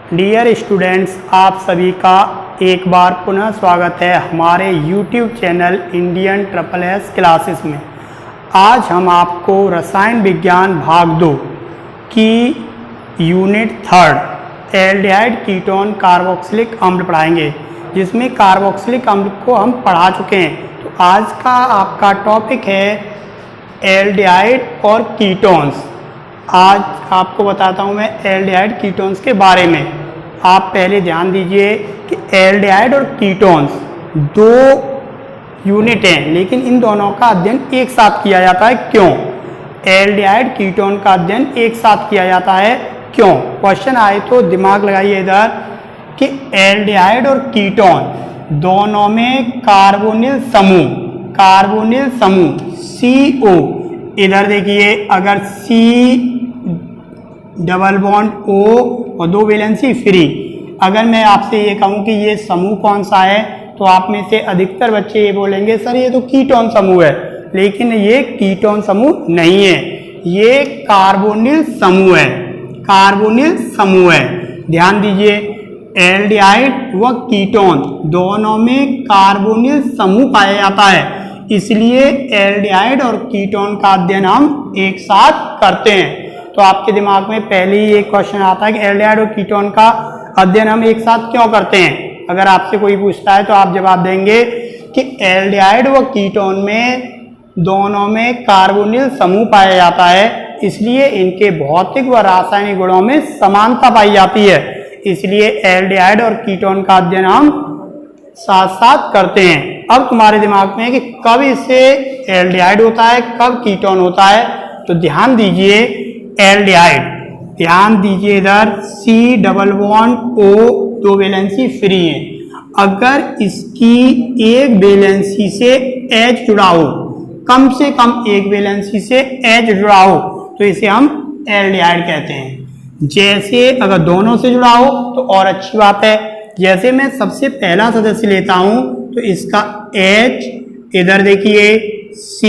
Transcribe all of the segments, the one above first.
Dear students, आप सभी का एक बार पुनः स्वागत है हमारे YouTube channel Indian triple S classes में। आज हम आपको रसायन विज्ञान भाग 2 की यूनिट 3 एल्डिहाइड कीटोन कार्बोक्सिलिक अम्ल पढ़ाएंगे, जिसमें कार्बोक्सिलिक अम्ल को हम पढ़ा चुके हैं। तो आज का आपका टॉपिक है एल्डिहाइड और कीटोन्स। आज आपको बताता हूँ मैं एल्डिहाइड कीटोन्स के बारे में। आप पहले ध्यान दीजिए कि एल्डिहाइड और कीटोन्स दो यूनिट हैं, लेकिन इन दोनों का अध्ययन एक साथ किया जाता है। क्यों? एल्डिहाइड कीटोन का अध्ययन एक साथ किया जाता है, क्यों? क्वेश्चन आए तो दिमाग लगाइए इधर कि एल्डिहाइड और कीटोन दोनों में कार्बोनिल समूह CO, इधर देखिए अगर C डबल बॉन्ड O और दो वैलेंसी फ्री, अगर मैं आपसे ये कहूँ कि ये समूह कौन सा है, तो आप में से अधिकतर बच्चे ये बोलेंगे सर ये तो कीटोन समूह है, लेकिन ये कीटोन समूह नहीं है, ये कार्बोनिल समूह है। ध्यान दीजिए, एल्डिहाइड व कीटोन दोनों में कार्बोनिल समूह पाया जाता है, इसलिए एल्डिहाइड और कीटोन का अध्ययन हम एक साथ करते हैं। तो आपके दिमाग में पहले ही एक क्वेश्चन आता है कि एल्डिहाइड और कीटोन का अध्ययन हम एक साथ क्यों करते हैं। अगर आपसे कोई पूछता है तो आप जवाब देंगे कि एल्डिहाइड व कीटोन में दोनों में कार्बोनिल समूह पाया जाता है, इसलिए इनके भौतिक व रासायनिक गुणों में समानता पाई जाती है, इसलिए एल्डिहाइड और कीटोन का अध्ययन हम साथ साथ करते हैं। अब तुम्हारे दिमाग में है कि कब इससे एल्डिहाइड होता है, कब कीटोन होता है, तो ध्यान दीजिए एल्डिहाइड, ध्यान दीजिए इधर C डबल बॉन्ड O दो वैलेंसी फ्री है, अगर इसकी एक वैलेंसी से H जुड़ा हो, कम से कम एक वैलेंसी से H जुड़ा हो, तो इसे हम एल्डिहाइड कहते हैं। जैसे अगर दोनों से जुड़ा हो तो और अच्छी बात है। जैसे मैं सबसे पहला सदस्य लेता हूं तो इसका H, इधर देखिए C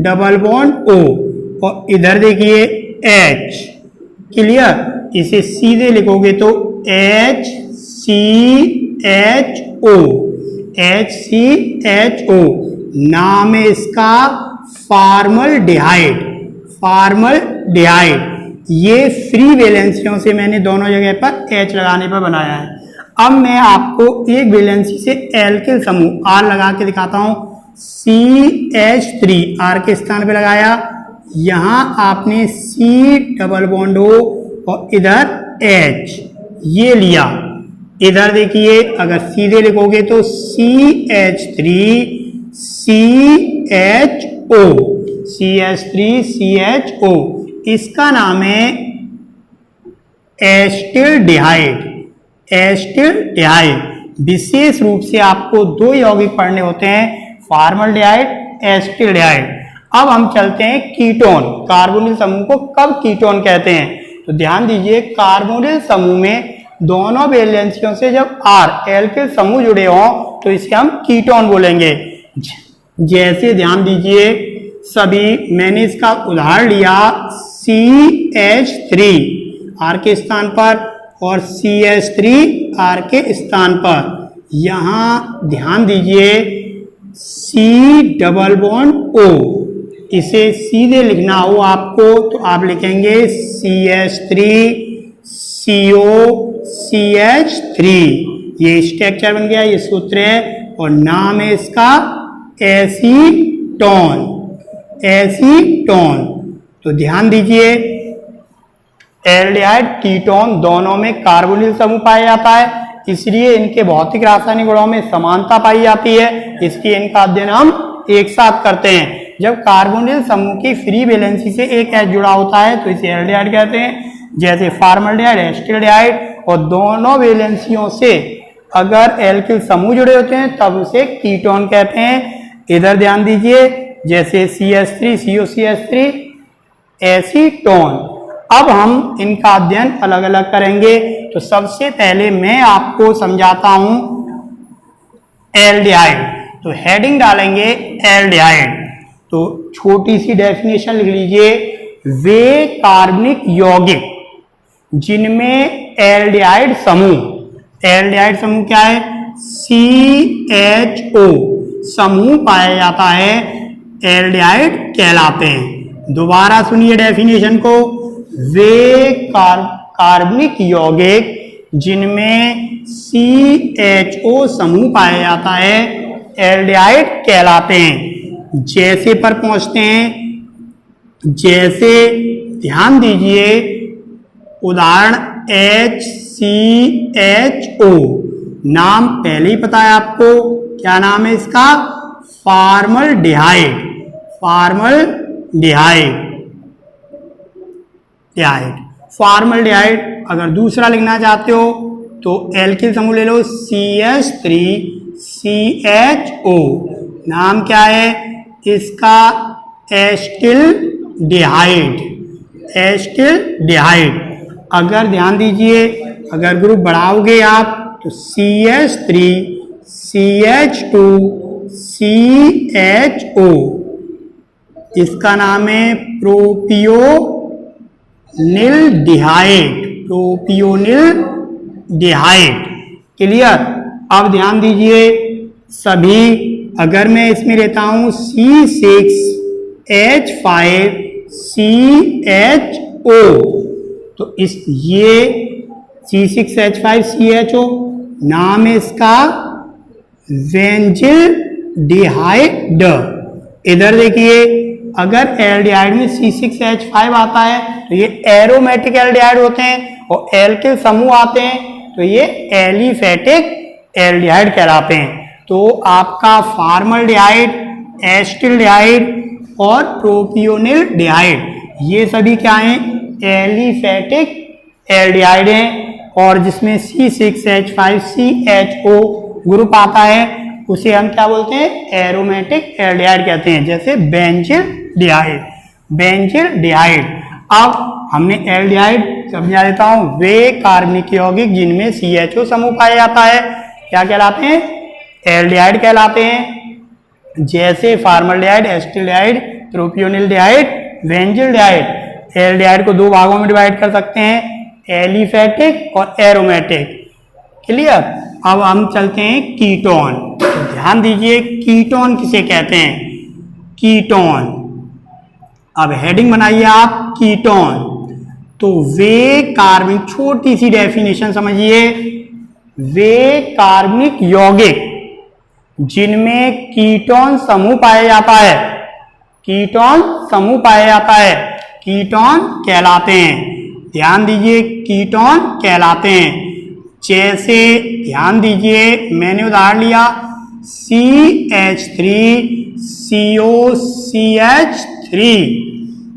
डबल बॉन्ड O और इधर देखिए H, क्लियर। इसे सीधे लिखोगे तो HCHO, नाम है इसका फॉर्मल्डिहाइड। ये फ्री वैलेंसियों से मैंने दोनों जगह पर H लगाने पर बनाया है। अब मैं आपको एक वैलेंसी से एल्किल समूह R लगा के दिखाता हूं। CH3 R के स्थान पे लगाया, यहां आपने C डबल बॉन्ड O और इधर H ये लिया। इधर देखिए अगर सीधे लिखोगे तो CH3CHO, इसका नाम है एस्टिल्डिहाइड। विशेष रूप से आपको दो यौगिक पढ़ने होते हैं, फॉर्मल्डिहाइड, एस्टिल्डिहाइड। अब हम चलते हैं कीटोन, कार्बोनिल समूह को कब कीटोन कहते हैं। तो ध्यान दीजिए, कार्बोनिल समूह में दोनों वैलेंसियों से जब R एल्किल समूह जुड़े हों तो इसे हम कीटोन बोलेंगे। जैसे ध्यान दीजिए, सभी मैंने इसका उदाहरण लिया CH3 R के स्थान पर और CH3 R के स्थान पर। यहां ध्यान दीजिए C डबल बॉन्ड O, इसे सीधे लिखना हो आपको तो आप लिखेंगे CH3CO CH3, ये स्ट्रक्चर बन गया, ये सूत्र है और नाम है इसका एसीटोन। तो ध्यान दीजिए, एल्डिहाइड कीटोन दोनों में कार्बोनिल समूह पाया जाता है, इसलिए इनके भौतिक रासायनिक गुणों में समानता पाई जाती है, इसलिए इनका अध्ययन हम एक साथ करते हैं। जब कार्बोनिल समूह की फ्री वैलेंसी से एक H जुड़ा होता है तो इसे एल्डिहाइड कहते हैं, जैसे फॉर्मल्डिहाइड, एस्टिल्डिहाइड, और दोनों वैलेंसियों से अगर एल्किल समूह जुड़े होते हैं तब उसे कीटोन कहते हैं। इधर ध्यान दीजिए, जैसे CH3COCH3 एसीटोन। अब हम इनका अध्ययन अलग अलग करेंगे। तो सबसे पहले मैं आपको समझाता हूं एल्डिहाइड, तो हेडिंग डालेंगे एल्डिहाइड। तो छोटी सी डेफिनेशन लिख लीजिए, वे कार्बनिक यौगिक जिनमें एल्डिहाइड समूह, एल्डिहाइड समूह क्या है, CHO समूह पाया जाता है, एल्डिहाइड कहलाते हैं। दोबारा सुनिए डेफिनेशन को, वे कार्बनिक यौगिक जिनमें CHO समूह पाया जाता है, एल्डिहाइड कहलाते हैं। जैसे पर पहुंचते हैं, जैसे ध्यान दीजिए, उदाहरण HCHO, नाम पहले ही पता है आपको, क्या नाम है इसका, फॉर्मल्डिहाइड, फॉर्मल्डिहाइड। अगर दूसरा लिखना चाहते हो तो एल्किल समूह ले लो, CH3CHO, नाम क्या है इसका, एस्टिल्डिहाइड। अगर ध्यान दीजिए, अगर ग्रुप बढ़ाओगे आप तो CH3CH2CHO, इसका नाम है प्रोपियोनिल्डिहाइड। क्लियर। अब ध्यान दीजिए सभी, अगर मैं इसमें लेता हूं C6H5CHO, तो इस ये C6H5CHO नाम है इसका बेंजिल्डिहाइड। इधर देखिए, अगर एल्डिहाइड में C6H5 आता है तो ये एरोमेटिक एल्डिहाइड होते हैं, और एल्किल समूह आते हैं तो ये एलिफेटिक एल्डिहाइड कहलाते हैं। तो आपका फॉर्मल्डिहाइड, एस्टिल्डिहाइड और प्रोपियोनिल्डिहाइड, ये सभी क्या हैं, एलिफेटिक एल्डिहाइड हैं, और जिसमें C6H5CHO ग्रुप आता है उसे हम क्या बोलते हैं, एरोमेटिक एल्डिहाइड कहते हैं, जैसे बेंजिल्डिहाइड। अब हमने एल्डिहाइड समझा देता हूं, वे कार्बनिक यौगिक जिनमें CHO समूह पाया जाता है, क्या कहलाते हैं, एल्डिहाइड कहलाते हैं। जैसे फॉर्मल्डिहाइड, एस्टिल्डिहाइड, प्रोपियोनिल्डिहाइड, बेंजिल्डिहाइड। एल्डिहाइड को दो भागों में डिवाइड कर सकते हैं, एलिफेटिक और एरोमेटिक। क्लियर। अब हम चलते हैं कीटोन। तो ध्यान दीजिए, कीटोन किसे कहते हैं, कीटोन। अब हेडिंग बनाइए आप, कीटोन। तो वे कार्बनिक, छोटी सी डेफिनेशन समझिए, वे कार्बनिक यौगिक जिनमें कीटोन समूह पाया जाता है, कीटोन समूह पाया जाता है, कीटोन कहलाते हैं। ध्यान दीजिए, कीटोन कहलाते हैं। जैसे ध्यान दीजिए, मैंने उदाहरण लिया CH3COCH3,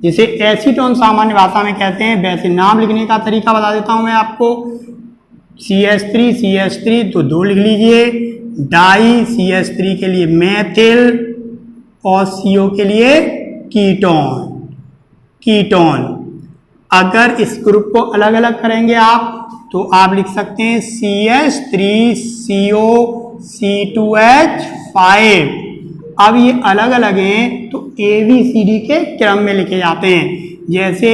जिसे एसीटोन सामान्य भाषा में कहते हैं। वैसे नाम लिखने का तरीका बता देता हूं मैं आपको, CH3 तो दो लिख लीजिए, डाई CH3 के लिए मेथिल और CO के लिए कीटोन। अगर इस ग्रुप को अलग अलग करेंगे आप तो आप लिख सकते हैं CH3CO C2H5। अब ये अलग अलग हैं तो ABCD के क्रम में लिखे जाते हैं। जैसे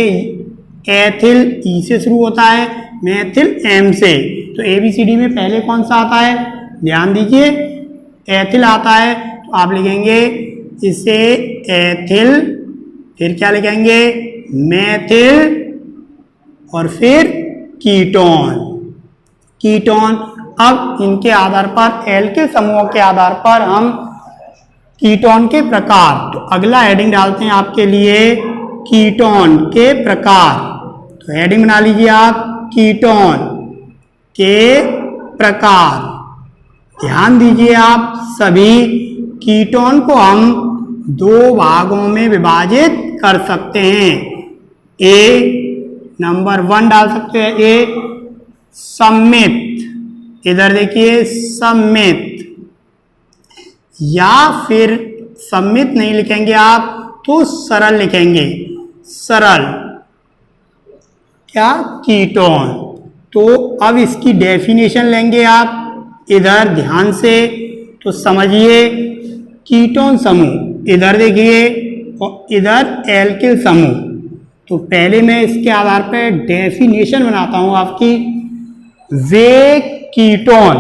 एथिल E से शुरू होता है, मेथिल M से, तो ABCD में पहले कौन सा आता है, ध्यान दीजिए, एथिल आता है, तो आप लिखेंगे इसे एथिल, फिर क्या लिखेंगे, मेथिल, और फिर कीटोन। अब इनके आधार पर, एल्किल समूहों के आधार पर हम कीटोन के प्रकार, तो अगला हेडिंग डालते हैं आपके लिए, कीटोन के प्रकार। तो हेडिंग बना लीजिए आप, कीटोन के प्रकार। ध्यान दीजिए आप सभी, कीटोन को हम दो भागों में विभाजित कर सकते हैं। नंबर 1 डाल सकते हैं, सम्मित, इधर देखिए सम्मित, या फिर सम्मित नहीं लिखेंगे आप तो सरल लिखेंगे, सरल क्या, कीटोन। तो अब इसकी डेफिनेशन लेंगे आप, इधर ध्यान से तो समझिए, कीटोन समूह इधर देखिए और इधर एल्किल समूह, तो पहले मैं इसके आधार पर डेफिनेशन बनाता हूं आपकी। वे कीटोन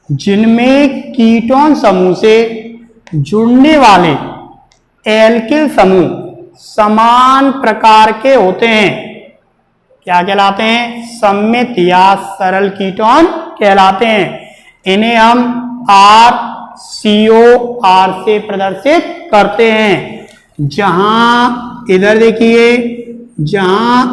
जिनमें कीटोन समूह से जुड़ने वाले एल्किल समूह समान प्रकार के होते हैं, क्या कहलाते हैं? सममित या सरल कीटोन कहलाते हैं। इन्हें हम RCOR से प्रदर्शित करते हैं। जहां इधर देखिए, जहां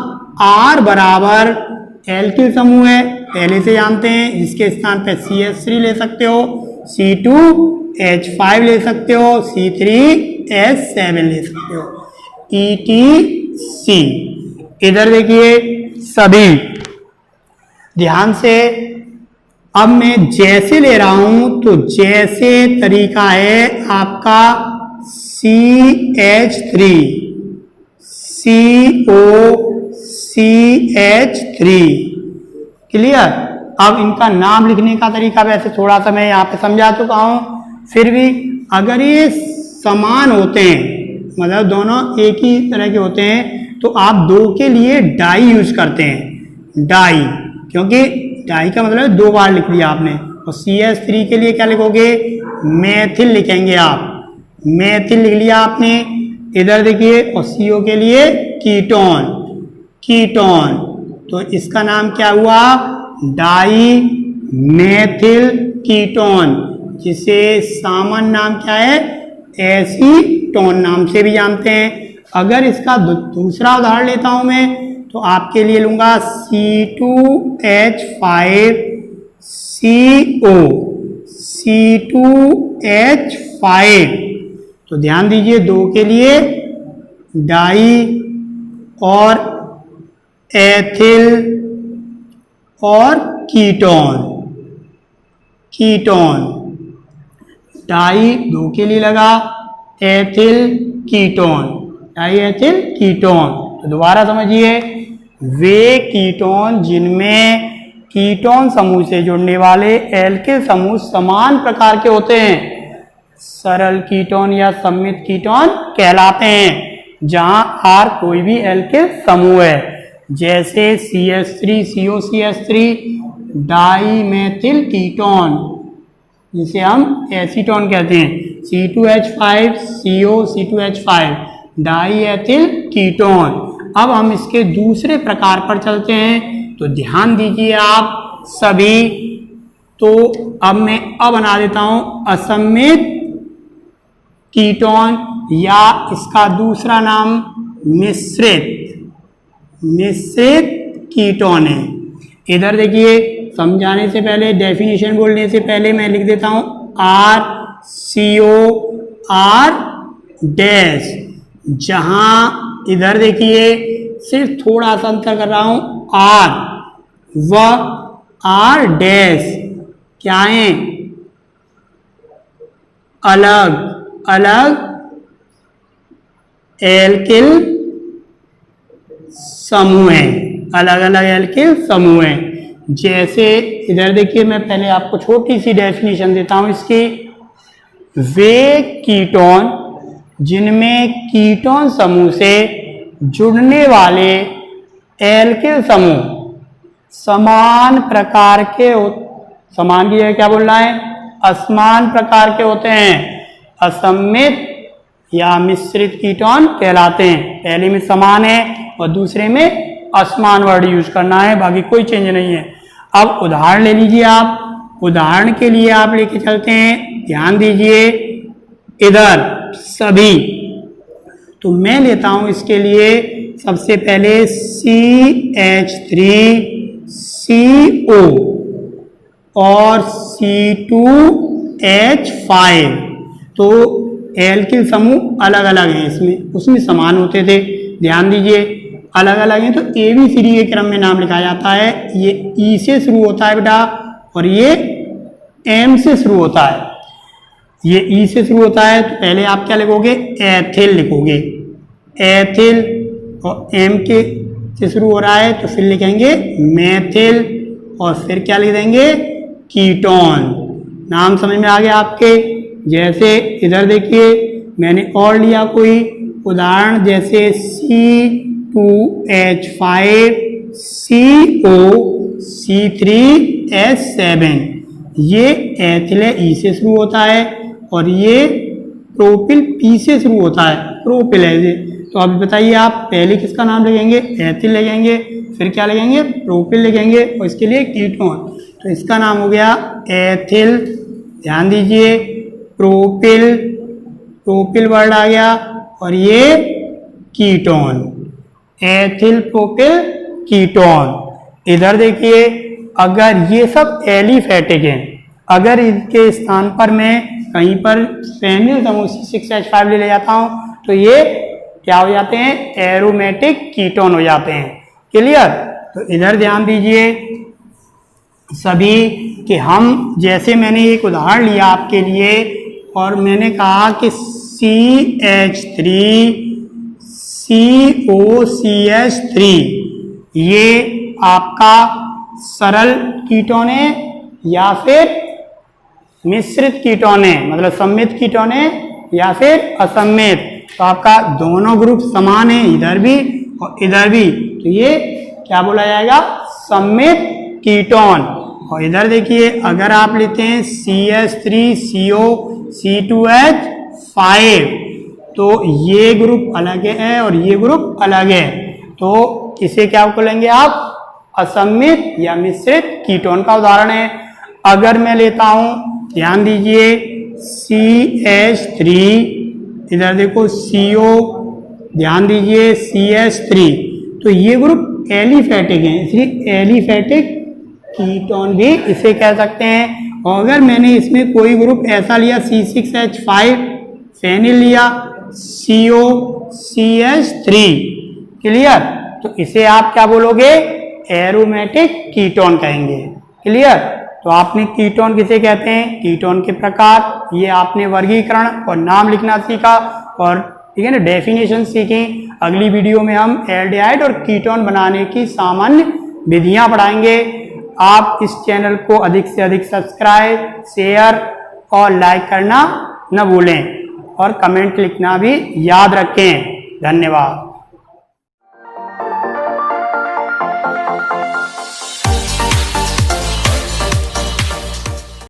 R बराबर एल्किल समूह है, पहले से जानते हैं, जिसके स्थान पे CH3 ले सकते हो, C2H5 ले सकते हो, C3H7 ले सकते हो, ETC। इधर देखिए सभी, ध्यान से, अब मैं जैसे ले रहा हूं तो जैसे तरीका है आपका CH3 COCH3, क्लियर। अब इनका नाम लिखने का तरीका वैसे थोड़ा सा मैं यहाँ पे समझा चुका हूं, फिर भी अगर ये समान होते हैं, मतलब दोनों एक ही तरह के होते हैं, तो आप दो के लिए डाई यूज करते हैं। डाई, क्योंकि डाई का मतलब है दो बार लिख दिया आपने। और CH3 के लिए क्या लिखोगे? मेथिल लिखेंगे आप, मेथिल लिख लिया आपने। इधर देखिए, और CO के लिए कीटोन, कीटोन, तो इसका नाम क्या हुआ? डाई मेथिल कीटोन, जिसे सामान्य नाम क्या है? एसीटोन नाम से भी जानते हैं। अगर इसका दूसरा उदाहरण लेता हूं मैं, तो आपके लिए लूंगा C2H5CO, C2H5। तो ध्यान दीजिए, दो के लिए डाई और एथिल और कीटोन, कीटोन, डाई दो के लिए लगा, ethyl ketone, die ethyl ketone. तो दोबारा समझिए, वे कीटोन जिनमें कीटोन समूह से जुड़ने वाले एल्किल समूह समान प्रकार के होते हैं, सरल कीटोन या सममित कीटोन कहलाते हैं। जहां R कोई भी एल्किल समूह है, जैसे CH3 COCH3 die methyl ketone, जिसे हम एसीटोन कहते हैं, C2H5 CO C2H5 die ethyl ketone. अब हम इसके दूसरे प्रकार पर चलते हैं, तो ध्यान दीजिए आप सभी। तो अब मैं बना देता हूं असममित कीटोन, या इसका दूसरा नाम मिश्रित, मिश्रित कीटोन है। इधर देखिए, समझाने से पहले, डेफिनेशन बोलने से पहले मैं लिख देता हूं RCOR डैश। जहां इधर देखिए सिर्फ थोड़ा सा अंतर कर रहा हूं, R व R डैश क्या है? अलग अलग एल्किल समूह है, अलग अलग एल्किल समूह है। जैसे इधर देखिए, मैं पहले आपको छोटी सी डेफिनेशन देता हूं इसकी। वे कीटोन जिनमें कीटोन समूह से जुड़ने वाले एल्किल समूह समान प्रकार के, समान की जगह क्या बोल रहा है? असमान प्रकार के होते हैं, असममित या मिश्रित कीटोन कहलाते हैं। पहले में समान है और दूसरे में असमान वर्ड यूज करना है, बाकी कोई चेंज नहीं है। अब उदाहरण ले लीजिए आप, उदाहरण के लिए आप लेके चलते हैं, ध्यान दीजिए इधर सभी। तो मैं लेता हूं इसके लिए सबसे पहले CH3CO और C2H5। तो एल्किल समूह अलग अलग हैं, इसमें उसमें समान होते थे। ध्यान दीजिए, अलग अलग हैं तो ABCD के क्रम में नाम लिखा जाता है। ये E से शुरू होता है बेटा, और ये M से शुरू होता है। ये E से शुरू होता है तो पहले आप क्या लिखोगे? एथिल लिखोगे, एथिल। और M के से शुरू हो रहा है तो फिर लिखेंगे मेथिल, और फिर क्या लिख देंगे? कीटोन। नाम समझ में आ गया आपके? जैसे इधर देखिए, मैंने और लिया कोई उदाहरण, जैसे 2H5CO C3H7, ये एथिल है, ई से शुरू होता है, और ये प्रोपिल पी से शुरू होता है, प्रोपिल है ये। तो अब बताइए आप पहले किसका नाम लिखेंगे, एथिल लिखेंगे, फिर क्या लिखेंगे, प्रोपिल लिखेंगे, और इसके लिए कीटोन। तो इसका नाम हो गया एथिल, ध्यान दीजिए, प्रोपिल, प्रोपिल वर्ड आ गया, और ये कीटोन, एथिल प्रोपिल कीटोन। इधर देखिए, अगर ये सब एलिफेटिक हैं, अगर इनके स्थान पर मैं कहीं पर फेनिल समूह C6H5 ले जाता हूं, तो ये क्या हो जाते हैं, एरोमेटिक कीटोन हो जाते हैं। क्लियर। तो इधर ध्यान दीजिए सभी कि हम, जैसे मैंने एक उदाहरण लिया आपके लिए, और मैंने कहा कि CH3COCH3 ये आपका सरल कीटोन है या फिर मिश्रित कीटोन है, मतलब सम्मित कीटोन है या फिर असम्मित। तो आपका दोनों ग्रुप समान है, इधर भी और इधर भी, तो ये क्या बोला जाएगा, सम्मित कीटोन। और इधर देखिए, अगर आप लेते हैं CH3CO C2H5, तो ये ग्रुप अलग है और ये ग्रुप अलग है, तो इसे क्या बोलेंगे आप, असम्मित या मिश्रित कीटोन का उदाहरण है। अगर मैं लेता हूं, ध्यान दीजिए, CH3, इधर देखो CO, ध्यान दीजिए CH3, तो ये ग्रुप एलिफेटिक है, इसलिए एलिफेटिक कीटोन भी इसे कह सकते हैं। और अगर मैंने इसमें कोई ग्रुप ऐसा लिया, C6H5 फेनिल लिया, COCH3, क्लियर, तो इसे आप क्या बोलोगे, एरोमेटिक कीटोन कहेंगे। क्लियर। तो आपने कीटोन किसे कहते हैं, कीटोन के प्रकार, ये आपने वर्गीकरण और नाम लिखना सीखा, और ठीक है ना, डेफिनेशन सीखी। अगली वीडियो में हम एल्डिहाइड और कीटोन बनाने की सामान्य विधियां पढ़ाएंगे। आप इस चैनल को अधिक से अधिक सब्सक्राइब, शेयर और लाइक करना न भूलें, और कमेंट लिखना भी याद रखें। धन्यवाद।